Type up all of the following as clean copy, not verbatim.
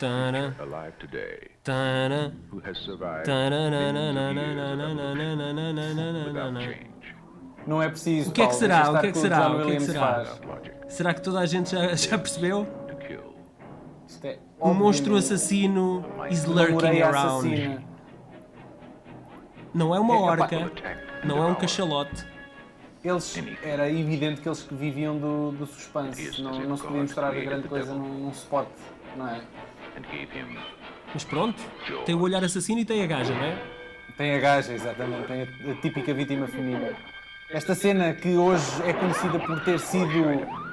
Tana, alive today tana, who has survived without change, Não é preciso, O que é que Paulo, será? deixa O que estar é que com será? John O que é que Williams será? faz. logic, Será que toda a gente já percebeu? to kill. Isto é, O monstro obviamente, assassino is uma lurking Moreia around. assassina. Não é uma É, epá, orca, não é um cachalote. Era evidente que eles viviam do suspense. Não se podia mostrar grande coisa num spot, não é? And gave him Mas pronto, tem o olhar assassino e tem a gaja, não é? Tem a gaja, exatamente. Tem a típica vítima feminina. Esta cena que hoje é conhecida por ter sido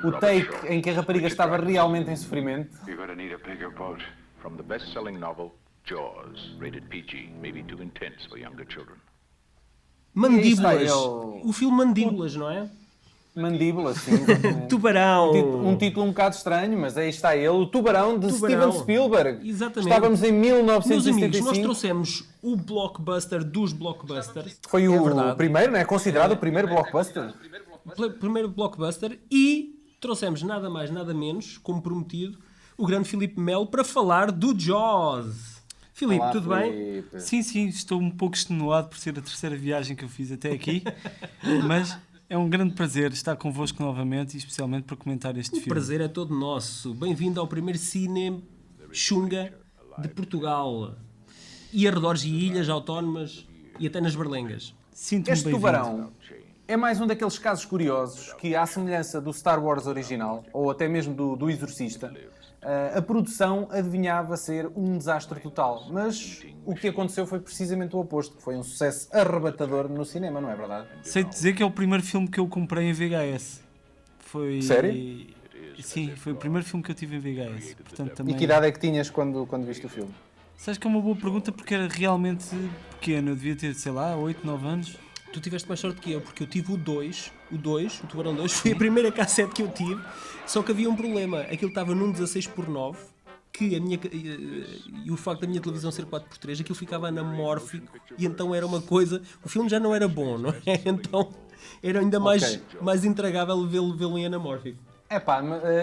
o take em que a rapariga estava realmente em sofrimento. You're gonna need a bigger boat. From the best-selling novel Jaws, rated PG, maybe too intense for younger children. Mandíbulas. E aí está ele. O filme Mandíbulas, não é? Mandíbula, sim, exatamente. Tubarão. Um título um bocado estranho, mas aí está ele, o Tubarão de Tubarão. Steven Spielberg. Exatamente. Estávamos em Meus 1975. amigos, nós trouxemos o blockbuster dos blockbusters. Foi é o verdade. primeiro, não é? Considerado o primeiro blockbuster. Primeiro blockbuster e trouxemos nada mais, nada menos, como prometido, o grande Filipe Melo para falar do Jaws. Filipe, Olá, tudo bem? Filipe. Sim, estou um pouco extenuado por ser a terceira viagem que eu fiz até aqui, mas é um grande prazer estar convosco novamente e especialmente para comentar este O filme. prazer é todo nosso. Bem-vindo ao primeiro cine chunga de Portugal. E arredores e ilhas autónomas e até nas berlengas. Sinto-me Este bem-vindo. Tubarão é mais um daqueles casos curiosos que, à semelhança do Star Wars original, ou até mesmo do Exorcista, a produção adivinhava ser um desastre total. Mas o que aconteceu foi precisamente o oposto. Foi um sucesso arrebatador no cinema, não é verdade? Sei-te dizer que é o primeiro filme que eu comprei em VHS. Foi... Sério? Sim, foi o primeiro filme que eu tive em VHS. Portanto, também... E que idade é que tinhas quando viste o filme? Sabes que é uma boa pergunta porque era realmente pequeno. Eu devia ter, sei lá, 8, 9 anos. Tu tiveste mais sorte que eu, porque eu tive o Tubarão 2, foi a primeira cassete que eu tive, só que havia um problema, aquilo estava num 16:9, que e o facto da minha televisão ser 4:3, aquilo ficava anamórfico, e então era uma coisa, o filme já não era bom, não é? Então era ainda mais intragável vê-lo em anamórfico.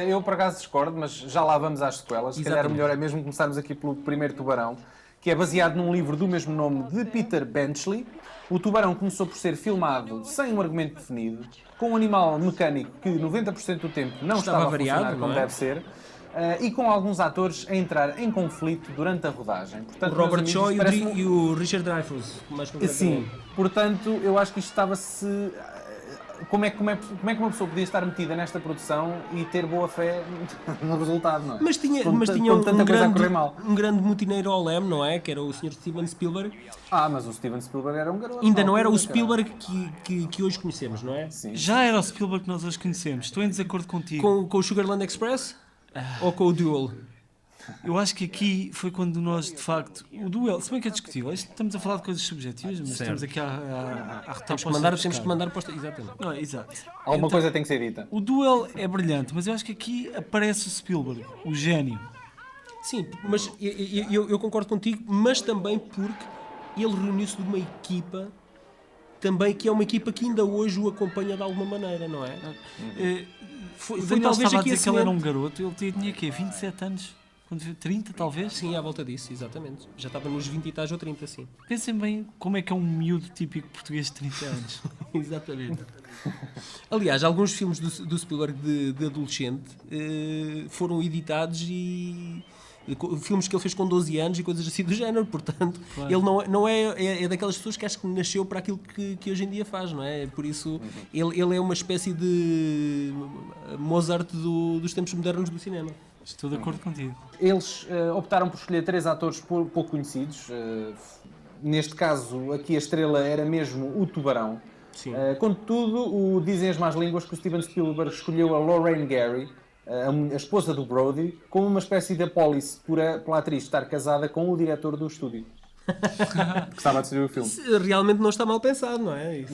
Eu por acaso discordo, mas já lá vamos às sequelas. Se calhar o Exatamente. melhor é mesmo começarmos aqui pelo primeiro Tubarão, que é baseado num livro do mesmo nome de Peter Benchley. O Tubarão começou por ser filmado sem um argumento definido, com um animal mecânico que 90% do tempo não estava a variado, funcionar como não é? deve ser, e com alguns atores a entrar em conflito durante a rodagem. Portanto, O Robert meus Shaw amigos, parece-me- e o Richard Dreyfuss, mais Sim, concretamente. portanto, eu acho que isto estava-se... Como é que uma pessoa podia estar metida nesta produção e ter boa fé no resultado, não é? Mas tinha Com um tanta coisa a correr mal. grande motineiro ao leme, não é? Que era o Sr. Steven Spielberg. Mas o Steven Spielberg era um garoto. Ainda na não era o altura, cara. Spielberg que hoje conhecemos, não é? Sim. Já era o Spielberg que nós hoje conhecemos. Estou em desacordo contigo. Com o Sugarland Express? Ou com o Duel? Eu acho que aqui foi quando nós, de facto, o duelo, se bem que é discutível, estamos a falar de coisas subjetivas, mas Certo. estamos aqui a retar Temos que mandar para o... Exatamente. Não, exato. Alguma Então, coisa tem que ser dita. O duelo é brilhante, mas eu acho que aqui aparece o Spielberg, o gênio. Sim, mas eu concordo contigo, mas também porque ele reuniu-se de uma equipa também que é uma equipa que ainda hoje o acompanha de alguma maneira, não é? Foi O Daniel talvez estava a aqui dizer que ele era um semente. garoto, ele tinha quê? 27 anos? 30 talvez? Sim, à volta disso, exatamente. Já estava nos 20 e tais ou 30, sim. Pensem bem como é que é um miúdo típico português de 30 anos. Exatamente. Aliás, alguns filmes do Spielberg de adolescente foram editados e filmes que ele fez com 12 anos e coisas assim do género, portanto, Claro. ele não é daquelas pessoas que acho que nasceu para aquilo que hoje em dia faz, não é? Por isso, ele é uma espécie de Mozart dos tempos modernos do cinema. Estou de acordo contigo. Eles optaram por escolher 3 atores pouco conhecidos. Neste caso, aqui a estrela era mesmo o Tubarão. Sim. Contudo, dizem as más línguas que o Steven Spielberg escolheu a Lorraine Gary, a esposa do Brody, como uma espécie de apólice pela atriz estar casada com o diretor do estúdio. Que estava a decidir o filme. Realmente não está mal pensado, não é? Isso,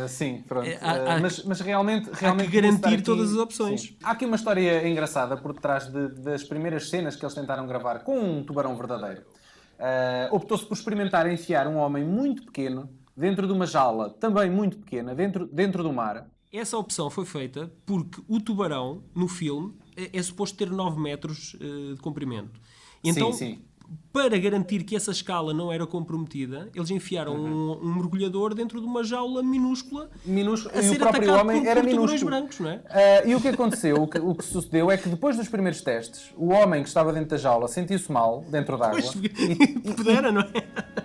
Sim, pronto. Há mas realmente que podia garantir estar aqui- todas as opções. Sim. Há aqui uma história engraçada por detrás das primeiras cenas que eles tentaram gravar com um tubarão verdadeiro. Optou-se por experimentar enfiar um homem muito pequeno dentro de uma jaula, também muito pequena, dentro do mar. Essa opção foi feita porque o tubarão, no filme, é suposto ter 9 metros de comprimento. Então, sim. para garantir que essa escala não era comprometida, eles enfiaram um mergulhador dentro de uma jaula minúscula Minúsculo, a e o ser próprio atacado homem por era tubarões minúsculo. brancos, não é? E o que aconteceu, o que sucedeu é que depois dos primeiros testes, o homem que estava dentro da jaula sentiu-se mal dentro d'água. Pois, pudera, não é?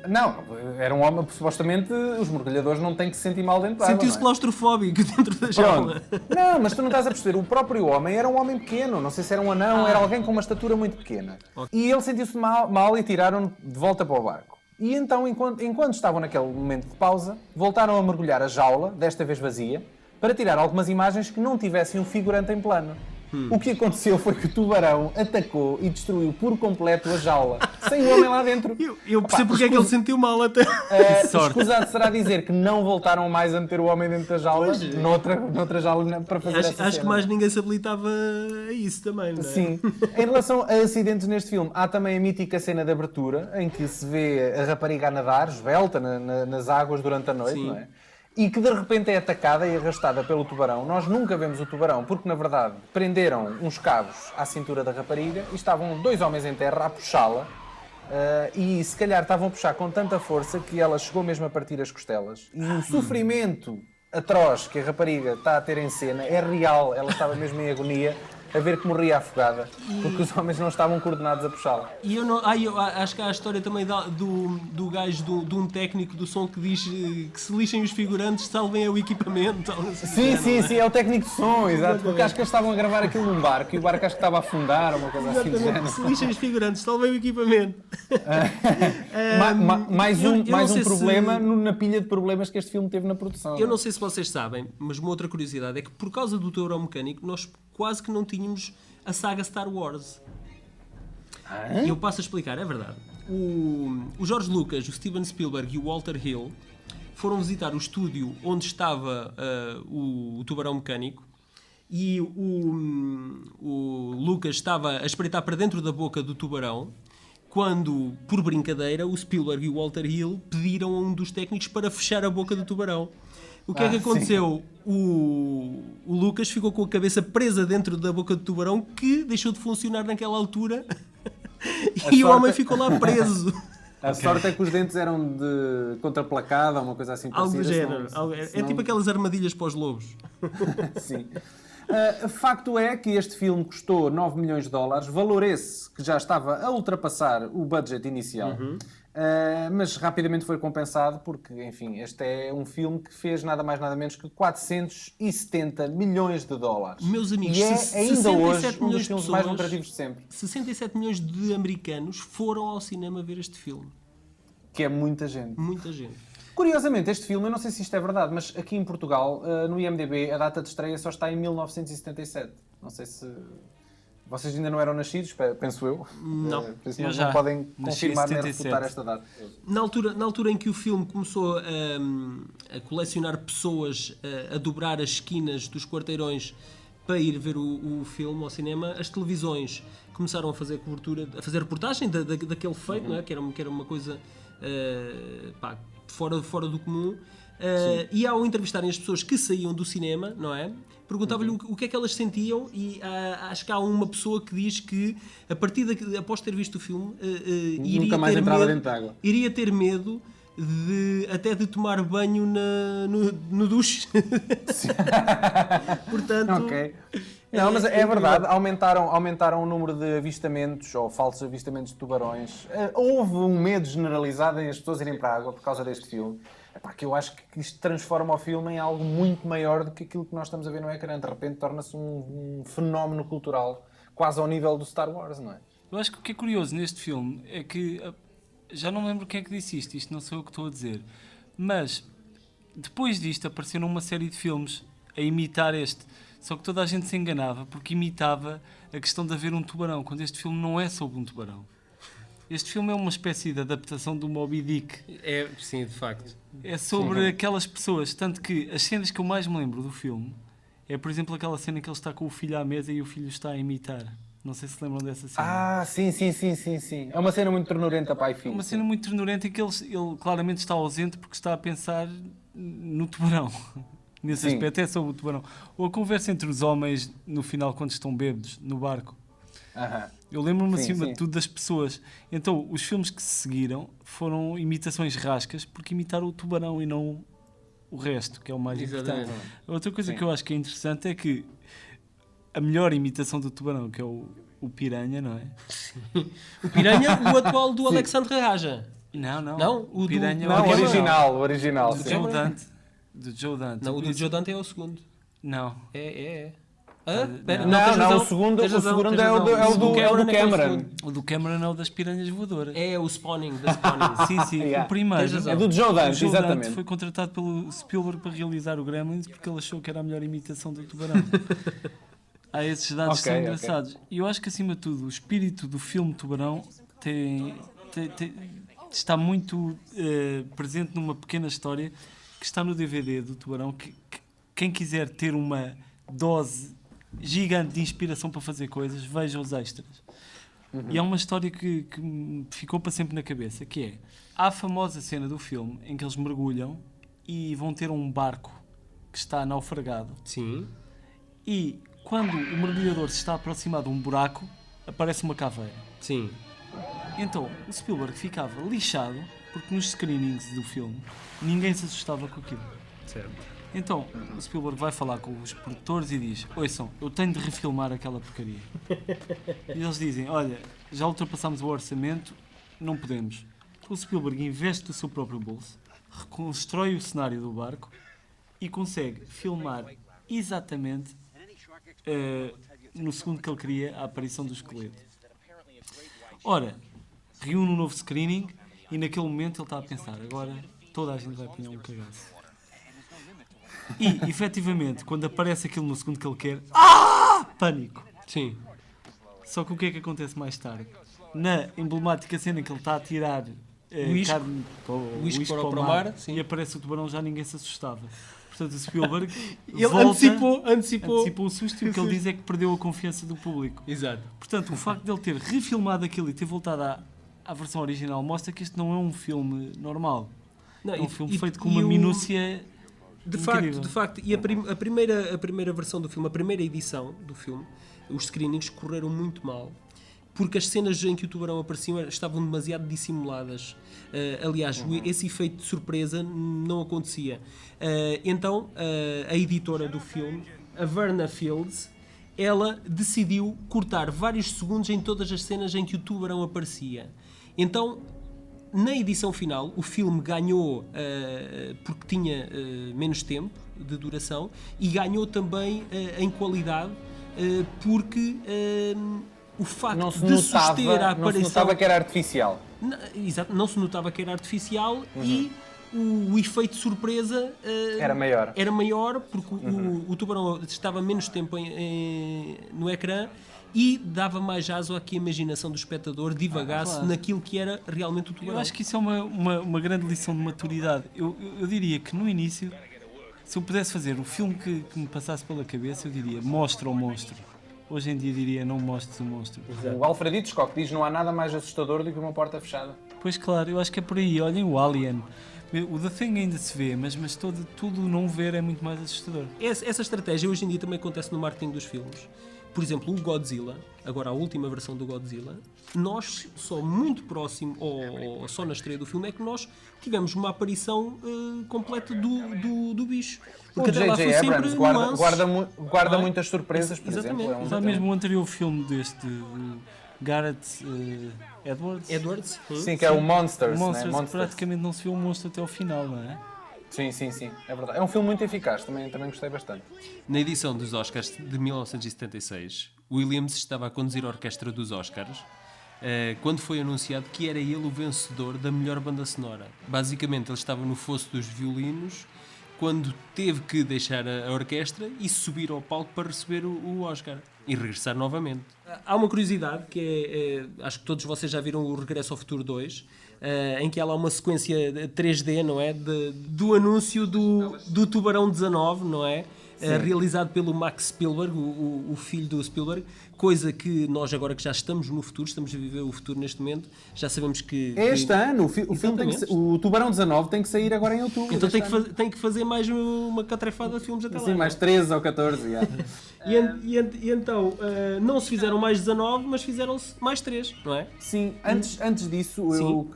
Não, era um homem, supostamente os mergulhadores não têm que se sentir mal dentro d'água. Sentiu-se não é? claustrofóbico dentro da jaula. Pronto. Não, mas tu não estás a perceber. O próprio homem era um homem pequeno. Não sei se era um anão, era alguém com uma estatura muito pequena. E ele sentiu-se mal e tiraram-no de volta para o barco. E então, enquanto estavam naquele momento de pausa, voltaram a mergulhar a jaula, desta vez vazia, para tirar algumas imagens que não tivessem um figurante em plano. O que aconteceu foi que o tubarão atacou e destruiu por completo a jaula, sem o homem lá dentro. Eu percebo porque é que ele sentiu mal até. sorte. Escusado será dizer que não voltaram mais a meter o homem dentro da jaula, noutra jaula para fazer essa Acho cena. que mais ninguém se habilitava a isso também, não é? Sim. Em relação a acidentes neste filme, há também a mítica cena de abertura, em que se vê a rapariga a nadar, esbelta nas águas durante a noite, Sim. não é? E que de repente é atacada e arrastada pelo tubarão. Nós nunca vemos o tubarão, porque na verdade prenderam uns cabos à cintura da rapariga e estavam 2 homens em terra a puxá-la. E se calhar estavam a puxar com tanta força que ela chegou mesmo a partir as costelas. E o sofrimento atroz que a rapariga está a ter em cena é real. Ela estava mesmo em agonia a ver que morria afogada, porque os homens não estavam coordenados a puxá-la. E eu acho que há a história também do gajo de um técnico do som que diz que se lixem os figurantes, salvem o equipamento. Ou não sei Sim, é o técnico de som, exato, porque acho que eles estavam a gravar aquilo num barco e o barco acho que estava a afundar ou uma coisa assim do Exatamente, género. se lixem os figurantes, salvem o equipamento. Mais eu um, não mais sei um problema se- na pilha de problemas que este filme teve na produção. Eu não sei se vocês sabem, mas uma outra curiosidade é que por causa do Tubarão Mecânico nós quase que não tínhamos a saga Star Wars. E eu passo a explicar, é verdade. O George Lucas, o Steven Spielberg e o Walter Hill foram visitar o estúdio onde estava o Tubarão Mecânico e o Lucas estava a espreitar para dentro da boca do tubarão quando, por brincadeira, o Spielberg e o Walter Hill pediram a um dos técnicos para fechar a boca do tubarão. O que é que aconteceu? O Lucas ficou com a cabeça presa dentro da boca do tubarão que deixou de funcionar naquela altura e o sorte homem é- ficou lá preso. A sorte é que os dentes eram de contraplacada ou uma coisa assim Algo do parecida. género. É tipo aquelas armadilhas para os lobos. Sim. Facto é que este filme custou 9 milhões de dólares, valor esse que já estava a ultrapassar o budget inicial, mas rapidamente foi compensado porque, enfim, este é um filme que fez nada mais nada menos que 470 milhões de dólares. Meus amigos, e é ainda 67 hoje um milhões dos de filmes mais pessoas- lucrativos de sempre, 67 milhões de americanos foram ao cinema ver este filme. que é muita gente. Muita gente. Curiosamente, este filme, eu não sei se isto é verdade, mas aqui em Portugal, no IMDb, a data de estreia só está em 1977. Não sei se... Vocês ainda não eram nascidos, penso eu. Não. Por isso Eu não já. podem Nasci em confirmar nem 77. refutar esta data. Na altura em que o filme começou a colecionar pessoas a dobrar as esquinas dos quarteirões para ir ver o filme ao cinema, as televisões começaram a fazer cobertura, a fazer reportagem daquele feito, não é? que era uma coisa pá, fora do comum. E ao entrevistarem as pessoas que saíam do cinema, não é? Perguntava-lhe o que é que elas sentiam e acho que há uma pessoa que diz que após ter visto o filme Nunca mais entrava dentro de água. iria ter medo até de tomar banho no duche. Portanto, Ok. Não, mas é verdade, aumentaram o número de avistamentos ou falsos avistamentos de tubarões. Houve um medo generalizado em as pessoas irem para a água por causa deste filme. Epá, que eu acho que isto transforma o filme em algo muito maior do que aquilo que nós estamos a ver no ecrã. De repente torna-se um fenómeno cultural quase ao nível do Star Wars, não é? Eu acho que o que é curioso neste filme é que, já não me lembro quem é que disse isto não sou eu que estou a dizer, mas depois disto apareceram uma série de filmes a imitar este, só que toda a gente se enganava porque imitava a questão de haver um tubarão, quando este filme não é sobre um tubarão. Este filme é uma espécie de adaptação do Moby Dick. sim, de facto. É sobre aquelas pessoas, tanto que as cenas que eu mais me lembro do filme é, por exemplo, aquela cena que ele está com o filho à mesa e o filho está a imitar. Não sei se lembram dessa cena. Sim. É uma cena muito ternurenta, pai e É filho. uma cena muito ternurenta em que ele claramente está ausente porque está a pensar no tubarão. Nesse Sim. aspecto é sobre o tubarão. Ou a conversa entre os homens no final quando estão bêbados no barco. Aham. Eu lembro-me Sim, acima sim. de tudo das pessoas. Então, os filmes que se seguiram foram imitações rascas porque imitaram o tubarão e não o resto, que é o mais Exatamente. importante. Outra coisa Sim. que eu acho que é interessante é que a melhor imitação do tubarão, que é o piranha, não é? O Piranha, o atual do Alexandre Raja. Não, Não, o do- piranha Não, é o Cameron. original. do sim. Joe Dante. Do Joe Dante. Não, o do Esse- Joe Dante é o segundo. Não. É. Ah, pera, Não, tens razão, o segundo tens razão, é tens o do- razão. é o O do é que é o Cameron. segundo. O do Cameron é o das piranhas voadoras. É o Spawning, da Spawning. Sim, sim. Yeah. O primeiro. Tens razão. É do Joe O Dante, Joe Dante exatamente. foi contratado pelo Spielberg para realizar o Gremlins porque ele achou que era a melhor imitação do tubarão. Há esses dados que Ok, são ok. engraçados. E eu acho que, acima de tudo, o espírito do filme Tubarão está muito presente numa pequena história que está no DVD do Tubarão. Que quem quiser ter uma dose gigante de inspiração para fazer coisas, veja os extras. E é uma história que me ficou para sempre na cabeça, que é, há a famosa cena do filme em que eles mergulham e vão ter um barco que está naufragado. Sim. E quando o mergulhador se está a aproximar de um buraco, aparece uma caveira. Sim. Então o Spielberg ficava lixado porque nos screenings do filme ninguém se assustava com aquilo. Certo. Então o Spielberg vai falar com os produtores e diz: ouçam, eu tenho de refilmar aquela porcaria. E eles dizem: olha, já ultrapassámos o orçamento, não podemos. Então o Spielberg investe do seu próprio bolso, reconstrói o cenário do barco e consegue filmar exatamente no segundo que ele queria a aparição do esqueleto. Ora, reúne um novo screening e naquele momento ele está a pensar: agora toda a gente vai apanhar um cagaço. E, efetivamente, quando aparece aquilo no segundo que ele quer, pânico. Sim. Só que o que é que acontece mais tarde? Na emblemática cena em que ele está a tirar Uísque. carne Uísque para o mar, sim. e aparece o tubarão, já ninguém se assustava. Portanto, o Spielberg Ele volta, antecipou. o susto e o que ele diz é que perdeu a confiança do público. Exato. Portanto, o facto de ele ter refilmado aquilo e ter voltado à versão original mostra que este não é um filme normal. Não, É um filme e- feito com e uma o- minúcia incrível. De facto, e a primeira versão do filme, a primeira edição do filme, os screenings correram muito mal, porque as cenas em que o tubarão aparecia estavam demasiado dissimuladas. Aliás, esse efeito de surpresa não acontecia. Então, a editora do filme, a Verna Fields, ela decidiu cortar vários segundos em todas as cenas em que o tubarão aparecia. Então, na edição final, o filme ganhou porque tinha menos tempo de duração e ganhou também em qualidade porque o facto Não se de suster a notava, não se aparição... notava que era artificial. Exato, não se notava que era artificial e o efeito de surpresa Era maior. era maior porque o tubarão estava menos tempo no ecrã e dava mais aso a que a imaginação do espectador divagasse claro. naquilo que era realmente o tubarão. Eu acho que isso é uma grande lição de maturidade. Eu diria que no início, se eu pudesse fazer o filme que me passasse pela cabeça, eu diria: mostra o monstro. Hoje em dia diria: não mostres o monstro. O Alfred Hitchcock diz: não há nada mais assustador do que uma porta fechada. Pois claro, eu acho que é por aí. Olhem o Alien. O The Thing ainda se vê, mas tudo não ver é muito mais assustador. Essa estratégia hoje em dia também acontece no marketing dos filmes. Por exemplo, o Godzilla, agora a última versão do Godzilla, nós só muito próximo, ou só na estreia do filme, é que nós tivemos uma aparição completa do bicho. O Porque até lá foi J.J. sempre Abrams nuances. guarda não é? muitas surpresas, por Exatamente. exemplo. É um Já mesmo o anterior filme deste, Gareth Edwards, Edwards? Sim, que é o Monsters. Monsters, né? que Monsters. praticamente não se vê o monstro até ao final, não é? Sim, é verdade. É um filme muito eficaz, também gostei bastante. Na edição dos Oscars de 1976, Williams estava a conduzir a orquestra dos Oscars quando foi anunciado que era ele o vencedor da melhor banda sonora. Basicamente, ele estava no fosso dos violinos quando teve que deixar a orquestra e subir ao palco para receber o Oscar e regressar novamente. Há uma curiosidade que acho que todos vocês já viram o Regresso ao Futuro 2, em que ela há uma sequência 3D, não é? Do anúncio do Tubarão 19, não é? realizado pelo Max Spielberg, o filho do Spielberg, coisa que nós agora que já estamos no futuro, estamos a viver o futuro neste momento, já sabemos que... Este ano, o filme tem que, o Tubarão 19 tem que sair agora em outubro. Então deste ano. tem que fazer mais uma catrefada de filmes até lá. Sim, mais 13 ou 14, já. E então, não se fizeram mais 19, mas fizeram-se mais 3, não é? Sim, antes disso,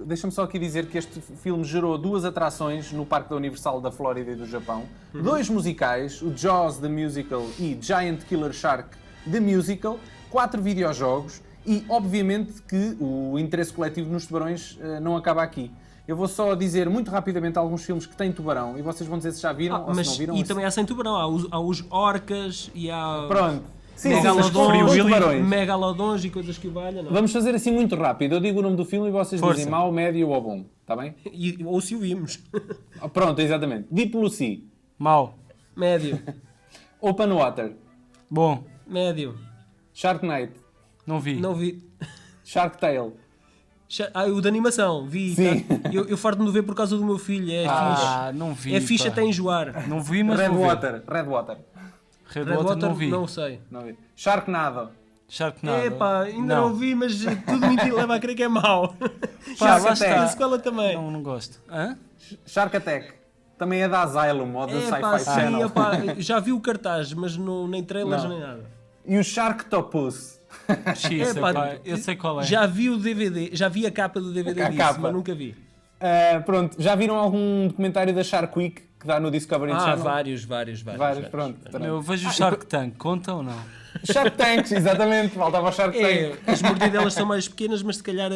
deixa-me só aqui dizer que este filme gerou 2 atrações no Parque da Universal da Flórida e do Japão, 2 musicais, o Jaws The Musical e Giant Killer Shark The Musical, 4 videojogos e, obviamente, que o interesse coletivo nos tubarões não acaba aqui. Eu vou só dizer muito rapidamente alguns filmes que têm tubarão e vocês vão dizer se já viram ou se não viram. E também há sem tubarão, há os orcas e há... Pronto. Sim, Megalodons, megalodons e coisas que o valham, não é? Vamos fazer assim muito rápido. Eu digo o nome do filme e vocês dizem mau, médio ou bom. Está bem? Ou se o vimos. Pronto, exatamente. Deep Blue Sea. Mau. Médio. Open Water. Bom. Médio. Sharknight. Não vi. Não vi. Shark Tale. O de animação, vi. Sim. Tá? Eu farto-me de ver por causa do meu filho. É fixe. Não vi. É fixe pá. até enjoar. Não vi, mas vou ver. Redwater. Redwater não vi. Não sei. Não vi. Sharknado. Sharknado. Epá, ainda não vi, mas tudo me leva a crer que é mau. Pá, Já lá sei, está. a escola também. Não gosto. Hã? Shark Attack. Também é da Asylum ou da Epá, Sci-Fi sim, Channel. epá, já vi o cartaz, mas nem trailers Não. nem nada. E o Sharktopus. X, Epá, epá, eu sei qual é. Já vi o DVD, já vi a capa do DVD A disso, capa. mas nunca vi. Pronto, já viram algum documentário da Shark Week que dá no Discovery Channel? Vários, Pronto. Eu vejo o Shark Tank, conta ou não? Shark Tanks, exatamente. Faltava o Shark Tank. As mordidelas são mais pequenas, mas se calhar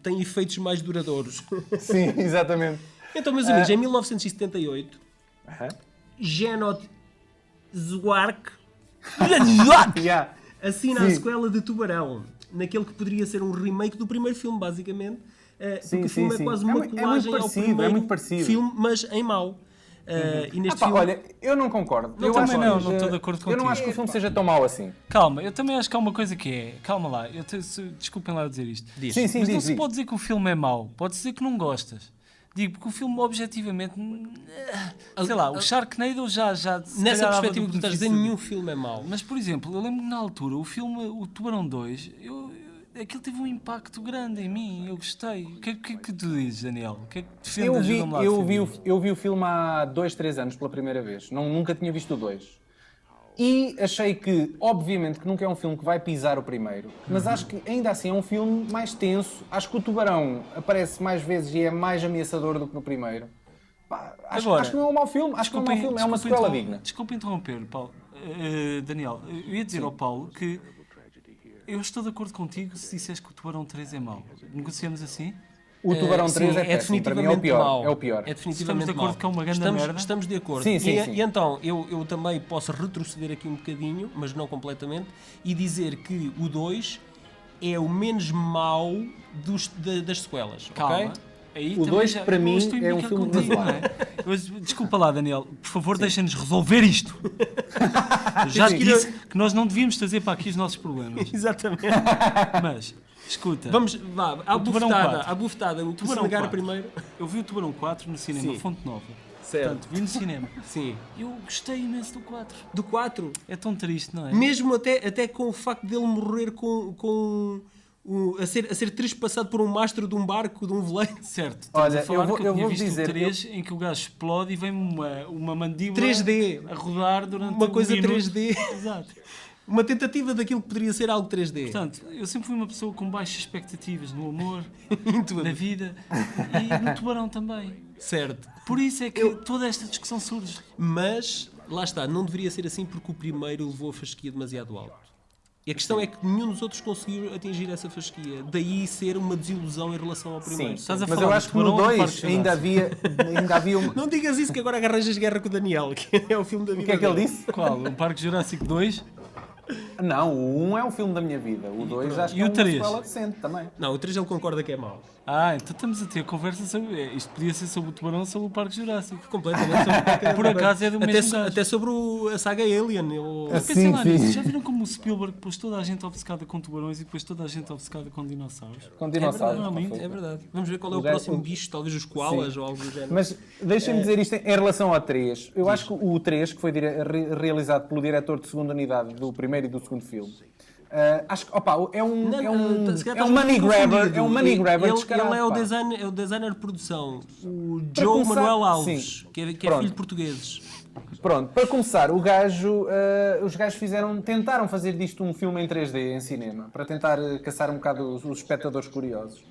têm efeitos mais duradouros. Sim, exatamente. Então, meus amigos, em 1978, Aham. Genot Zwark Yeah. assina Sim. a sequela de Tubarão, naquele que poderia ser um remake do primeiro filme, basicamente. Porque o filme é quase uma muito colagem ao parecido, primeiro é muito parecido. filme, mas em mau. E neste filme... Olha, eu não concordo. Eu Eu também acho não que- estou de acordo Eu contigo. não acho que o filme seja tão mau assim. Calma, eu também acho que há uma coisa que é. Calma lá, desculpem lá dizer isto. Diz. Sim, sim, Mas não diz, se diz. pode dizer que o filme é mau, pode dizer que não gostas. Digo, porque o filme objetivamente. Sei lá, o Sharknado já se Nessa calhar dava perspectiva do que tu estás a dizer, benefício nenhum filme é mau. Mas, por exemplo, eu lembro que na altura o filme, o Tubarão 2, aquilo teve um impacto grande em mim, eu gostei. O que é que tu dizes, Daniel? O que é que defendes? Ajuda-me lá a defender. Eu vi o filme há 2, 3 anos pela primeira vez. Nunca tinha visto o 2. E achei que, obviamente, que nunca é um filme que vai pisar o primeiro, mas acho que ainda assim é um filme mais tenso. Acho que o tubarão aparece mais vezes e é mais ameaçador do que no primeiro. Pá, acho que não é um mau filme. Acho que não é um mau filme. É uma sequela digna. Desculpa interromper, Paulo. Daniel, eu ia dizer ao Paulo que eu estou de acordo contigo se disseres que o Tubarão 3 é mau. Negociamos assim? O Tubarão Sim, 3 é péssimo. Para mim é o pior. mau. É o pior. É definitivamente Estamos de acordo mau. que é uma grande merda? Estamos de acordo. Sim, sim, e, sim. e então, eu também posso retroceder aqui um bocadinho, mas não completamente, e dizer que o 2 é o menos mau das sequelas. Calma. ok? Aí O também 2 já- para eu mim estou a é um implicar filme contigo, razoável. não é? Mas, desculpa lá, Daniel. Por favor, deixa-nos resolver isto. Eu já Sim. disse que nós não devíamos trazer para aqui os nossos problemas. Exatamente. Mas, escuta. Vamos, vá, à O Tubarão bufetada. 4. À bufetada. O Tubarão Tubarão 4. primeiro. Eu vi o Tubarão 4 no cinema, Sim. Fonte Nova. Certo. Portanto, vi no cinema. Sim. Eu gostei imenso do 4. Do 4. É tão triste, não é? Mesmo até com o facto dele morrer a ser trespassado por um mastro de um barco, de um veleiro. Certo. Estamos Olha, a falar eu vou- que eu eu tinha vou visto dizer, o 3 em que o gajo explode e vem uma mandíbula 3D. a rodar durante Uma um coisa minuto. 3D. Exato. Uma tentativa daquilo que poderia ser algo 3D. Portanto, eu sempre fui uma pessoa com baixas expectativas no amor, Em tudo. na vida e no Tubarão também. Certo. Por isso é que toda esta discussão surge. Mas, lá está, não deveria ser assim porque o primeiro levou a fasquia demasiado alto. E a questão é que nenhum dos outros conseguiu atingir essa fasquia. Daí ser uma desilusão em relação ao primeiro. Sim, Estás a mas falar eu do acho que no Tubarão ou do 2 Parque ainda havia um... Não digas isso que agora arranjas guerra com o Daniel, que é o filme da vida O que é que ele dele. disse? Qual? O Parque Jurássico 2? Não, o 1 é o filme da minha vida. O 2 acho que E é o uma 3? sequela decente também. Não, o 3 ele concorda que é mau. Então estamos a ter conversa sobre... Isto podia ser sobre o tubarão ou sobre o Parque Jurássico. Completamente. Sobre Por acaso é do mesmo gajo. até sobre a saga Alien. Mas pensem Sim, lá sim. nisso. Já viram como o Spielberg pôs toda a gente obcecada com tubarões e depois toda a gente obcecada com dinossauros? Com dinossauros. verdade, É verdade. Vamos ver qual é o O gajo- próximo bicho, talvez os koalas ou algo do género. Mas deixem-me dizer isto em relação ao 3. Eu acho que o 3, que foi realizado pelo diretor de segunda unidade do primeiro e do segundo filme, acho que é um se calhar é um estás money muito grabber, confundido. é um money grabber Ele descarado, é o pá. designer de produção, o Para Joe começar- Manuel Alves, sim. que é Pronto. filho de portugueses. Pronto, para começar, os gajos tentaram fazer disto um filme em 3D em cinema, para tentar caçar um bocado os espectadores curiosos.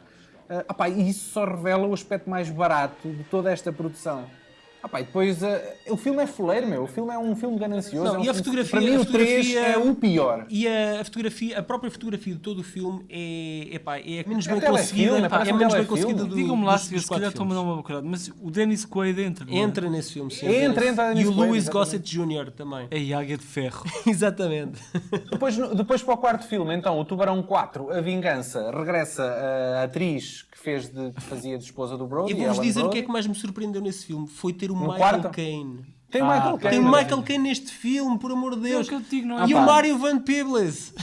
E isso só revela o aspecto mais barato de toda esta produção. E depois, o filme é fuleiro, meu. O filme é um filme ganancioso. Não, é um e a filme- fotografia- Para mim, a o 3 fotografia- é o pior. E a própria fotografia de todo o filme é menos bem telefilme, conseguida. parece é um menos bem telefilme. conseguida Digam-me lá dos se se quatro calhar estou-me a dar filmes. uma bocada, mas o Dennis Quaid entra, não é? Entra nesse filme, sim. Entra E nesse o filme, Louis exatamente. Gossett Jr. também. É a Águia de Ferro. Exatamente. Depois para o quarto filme, então, o Tubarão 4, A Vingança, regressa a atriz que fazia de esposa do Brody. E vou-vos Ellen dizer o que Brody. é que mais me surpreendeu nesse filme. Foi ter o No Michael quarto? Caine. Tem o Michael Caine. Tem o Michael Caine neste filme, por amor de Deus. É o que eu te digo, não é? E Ah, o pá. Mário Van Peebles.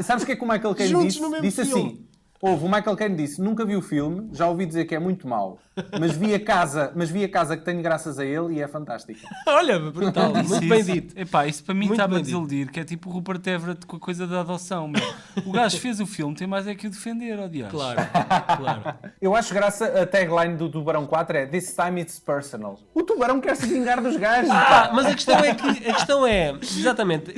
Sabes o que é que o Michael Caine Juntos disse? no mesmo Disse filme. assim: o Michael Caine disse, nunca vi o filme, já ouvi dizer que é muito mau, mas vi a casa que tenho graças a ele e é fantástica. Olha, brutal. Muito bem dito. Isso para mim Muito está-me a bem dito. desiludir, que é tipo o Rupert Everett com a coisa da adoção. Meu. O gajo fez o filme, tem mais é que o defender, ó diacho. Claro, claro. Eu acho graça a tagline do Tubarão 4 é This time it's personal. O tubarão quer se vingar dos gajos. pá. Mas a questão é, exatamente,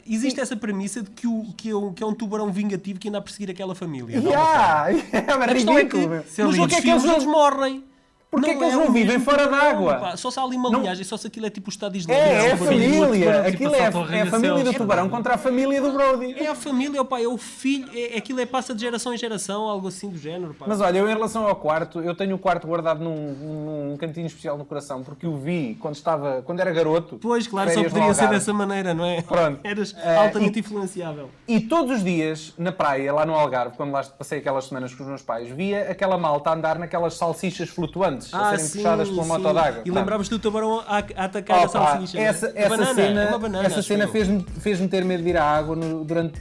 existe essa premissa de que é um tubarão vingativo que anda a perseguir aquela família. É A questão é que ridículo. meu. nos outros Porquê é que eles filmes eles não... morrem. Porquê é que eles o não vivem mesmo fora tubarão, d'água? pá. Só se há ali uma Não- linhagem, só se aquilo é tipo o Estado Islâmico. É a tubarão, família. tipo, Aquilo é assalto ao a Rei da família do Selva. tubarão contra a família do Brody. É a família, pá, é o filho, aquilo passa de geração em geração, algo assim do género. Pá. Mas olha, eu em relação ao quarto, eu tenho o quarto guardado num cantinho especial no coração, porque o vi quando era garoto. Pois, claro, só férias no poderia ser Algarve. dessa maneira, não é? Pronto. Eras altamente influenciável. E todos os dias, na praia, lá no Algarve, quando lá passei aquelas semanas com os meus pais, via aquela malta a andar naquelas salsichas flutuantes, a serem puxadas por uma moto d'água. E lembravas do tubarão a atacar a salsicha. né? Essa A banana, cena, é uma banana, essa acho cena eu. fez-me ter medo de ir à água durante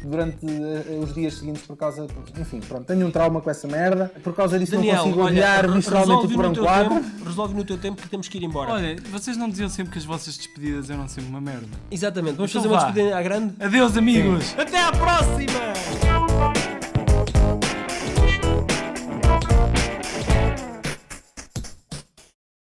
os dias seguintes por causa... Enfim, pronto, tenho um trauma com essa merda. Por causa disso Daniel, não consigo olha, odiar visceralmente o resolve Tubarão no teu 4. tempo, resolve no teu tempo que temos que ir embora. Olha, vocês não diziam sempre que as vossas despedidas eram sempre uma merda. Exatamente, vamos Então fazer uma vá. despedida à grande. Adeus, amigos! Até à próxima!